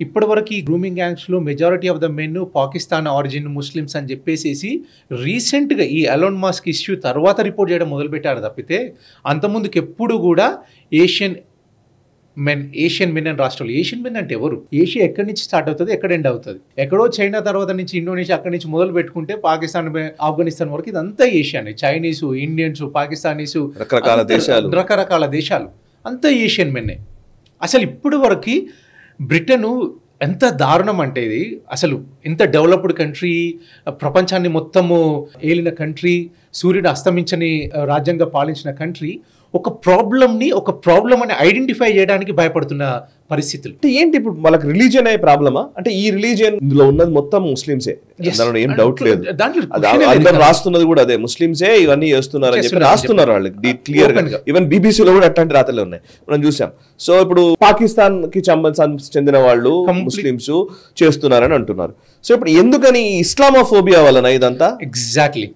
ఇప్పటివరకు ఈ గ్రూమింగ్ గ్యాంగ్స్లో majority of the men Pakistan origin Muslims అని చెప్పేసి రీసెంట్గా ఈ ఎలాన్ మస్క్ ఇష్యూ తర్వాత రిపోర్ట్ చేయడం మొదలుపెట్టారు తప్పితే అంతకుముందుకు ఎప్పుడు కూడా ఏషియన్ మెన్ అని రాష్ట్రాలు. ఏషియన్ మెన్ అంటే ఎవరు? ఏషియా ఎక్కడి నుంచి స్టార్ట్ అవుతుంది, ఎక్కడ ఎండ్ అవుతుంది? ఎక్కడో చైనా తర్వాత నుంచి ఇండోనేషియా అక్కడి నుంచి మొదలు పెట్టుకుంటే పాకిస్తాన్ ఆఫ్ఘనిస్తాన్ వరకు ఇదంతా ఏషియానే. చైనీసు, ఇండియన్స్, పాకిస్తానీసు, రకరకాల దేశాలు అంతా ఏషియన్ మెన్నే. అసలు ఇప్పటి వరకు బ్రిటను ఎంత దారుణం అంటే ఇది, అసలు ఎంత డెవలప్డ్ కంట్రీ, ప్రపంచాన్ని మొత్తము ఏలిన కంట్రీ, సూర్యుడు అస్తమించని రాజ్యంగా పాలించిన కంట్రీ ఒక ప్రాబ్లం అని ఐడెంటిఫై చేయడానికి భయపడుతున్న పరిస్థితులు. అంటే ఏంటి ఇప్పుడు వాళ్ళకి రిలీజియన్ అయ్యే ప్రాబ్లమా? అంటే ఈ రిలీజియన్ ఇందులో ఉన్నది మొత్తం ముస్లింసే, దానిలో ఏం డౌట్ లేదు. అందరూ రాస్తున్నది కూడా అదే, ముస్లింసే ఇవన్నీ చేస్తున్నారు అని చెప్పి రాస్తున్నారు వాళ్ళకి క్లియర్ గా. ఈవెన్ బీబీసీలో కూడా అట్లాంటి రాతలే ఉన్నాయి, మనం చూసాం. సో ఇప్పుడు పాకిస్తాన్ కి చెందిన వాళ్ళు ముస్లింస్ చేస్తున్నారని అంటున్నారు. సో ఇప్పుడు ఎందుకని ఇస్లామోఫోబియా వలన ఇదంతా? ఎగ్జాక్ట్లీ